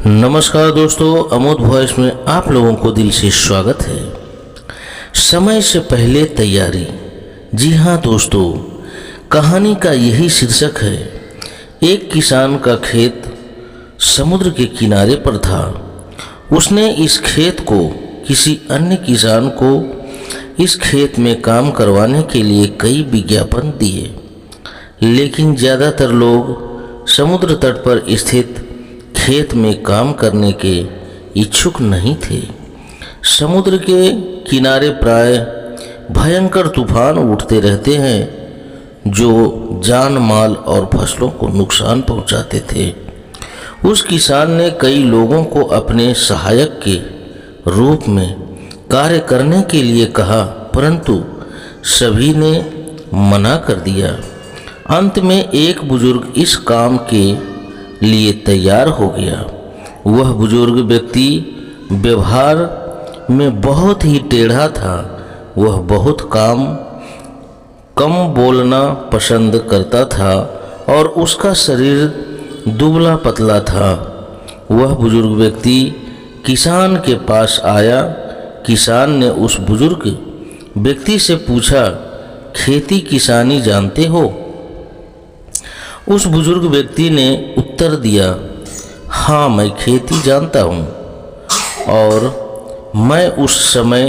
नमस्कार दोस्तों, अमोद वॉइस में आप लोगों को दिल से स्वागत है। समय से पहले तैयारी। जी हाँ दोस्तों, कहानी का यही शीर्षक है। एक किसान का खेत समुद्र के किनारे पर था। उसने इस खेत को किसी अन्य किसान को इस खेत में काम करवाने के लिए कई विज्ञापन दिए, लेकिन ज़्यादातर लोग समुद्र तट पर स्थित खेत में काम करने के इच्छुक नहीं थे। समुद्र के किनारे प्राय भयंकर तूफान उठते रहते हैं जो जान माल और फसलों को नुकसान पहुंचाते थे। उस किसान ने कई लोगों को अपने सहायक के रूप में कार्य करने के लिए कहा, परंतु सभी ने मना कर दिया। अंत में एक बुजुर्ग इस काम के लिए तैयार हो गया। वह बुजुर्ग व्यक्ति व्यवहार में बहुत ही टेढ़ा था। वह बहुत कम बोलना पसंद करता था और उसका शरीर दुबला पतला था। वह बुजुर्ग व्यक्ति किसान के पास आया। किसान ने उस बुजुर्ग व्यक्ति से पूछा, खेती किसानी जानते हो? उस बुजुर्ग व्यक्ति ने उत्तर दिया, हाँ मैं खेती जानता हूँ और मैं उस समय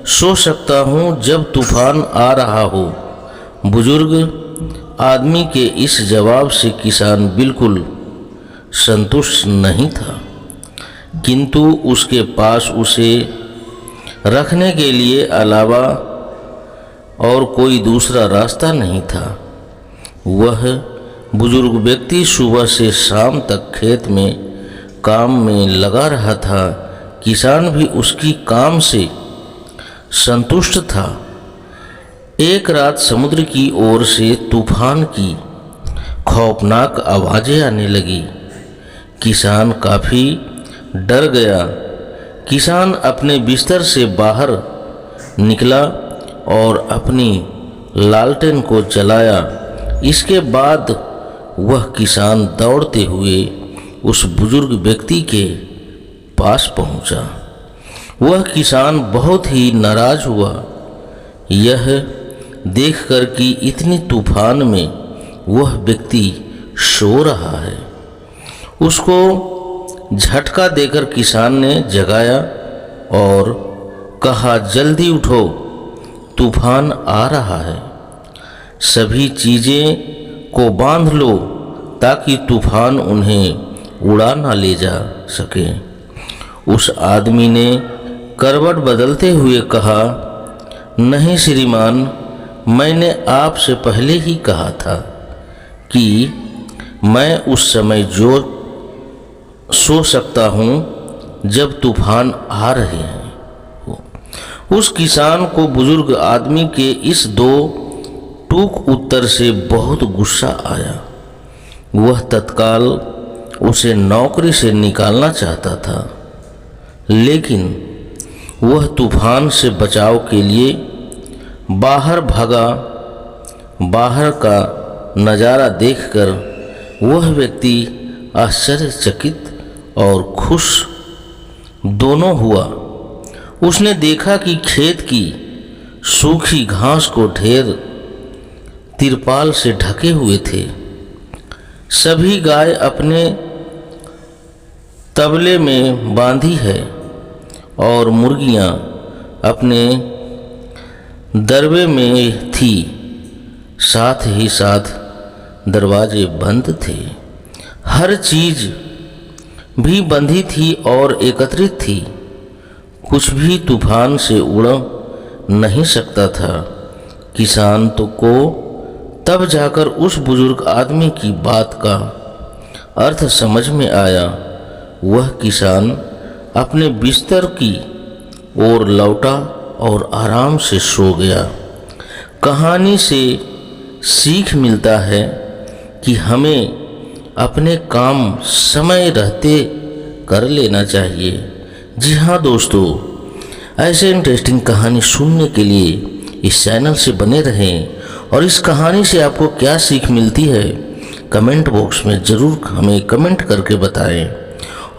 सो सकता हूँ जब तूफान आ रहा हो। बुजुर्ग आदमी के इस जवाब से किसान बिल्कुल संतुष्ट नहीं था, किंतु उसके पास उसे रखने के लिए अलावा और कोई दूसरा रास्ता नहीं था। वह बुजुर्ग व्यक्ति सुबह से शाम तक खेत में काम में लगा रहा था। किसान भी उसकी काम से संतुष्ट था। एक रात समुद्र की ओर से तूफान की खौफनाक आवाज़ें आने लगी। किसान काफ़ी डर गया। किसान अपने बिस्तर से बाहर निकला और अपनी लालटेन को जलाया। इसके बाद वह किसान दौड़ते हुए उस बुजुर्ग व्यक्ति के पास पहुंचा। वह किसान बहुत ही नाराज हुआ यह देखकर कि इतनी तूफान में वह व्यक्ति सो रहा है। उसको झटका देकर किसान ने जगाया और कहा, जल्दी उठो, तूफान आ रहा है। सभी चीज़ें को बांध लो ताकि तूफान उन्हें उड़ा ना ले जा सके। उस आदमी ने करवट बदलते हुए कहा, नहीं श्रीमान, मैंने आपसे पहले ही कहा था कि मैं उस समय जो सो सकता हूँ जब तूफान आ रहे हैं। उस किसान को बुजुर्ग आदमी के इस दो टूक उत्तर से बहुत गुस्सा आया। वह तत्काल उसे नौकरी से निकालना चाहता था, लेकिन वह तूफान से बचाव के लिए बाहर भागा। बाहर का नज़ारा देखकर वह व्यक्ति आश्चर्यचकित और खुश दोनों हुआ। उसने देखा कि खेत की सूखी घास को ढेर तिरपाल से ढके हुए थे। सभी गाय अपने तबले में बांधी है और मुर्गियां अपने दरबे में थी। साथ ही साथ दरवाजे बंद थे। हर चीज भी बंधी थी और एकत्रित थी। कुछ भी तूफान से उड़ नहीं सकता था। किसान को तब जाकर उस बुजुर्ग आदमी की बात का अर्थ समझ में आया। वह किसान अपने बिस्तर की ओर लौटा और आराम से सो गया। कहानी से सीख मिलता है कि हमें अपने काम समय रहते कर लेना चाहिए। जी हाँ दोस्तों, ऐसे इंटरेस्टिंग कहानी सुनने के लिए इस चैनल से बने रहें और इस कहानी से आपको क्या सीख मिलती है कमेंट बॉक्स में ज़रूर हमें कमेंट करके बताएं।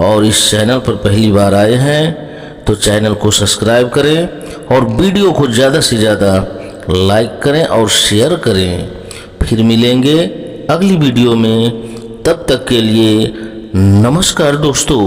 और इस चैनल पर पहली बार आए हैं तो चैनल को सब्सक्राइब करें और वीडियो को ज़्यादा से ज़्यादा लाइक करें और शेयर करें। फिर मिलेंगे अगली वीडियो में, तब तक के लिए नमस्कार दोस्तों।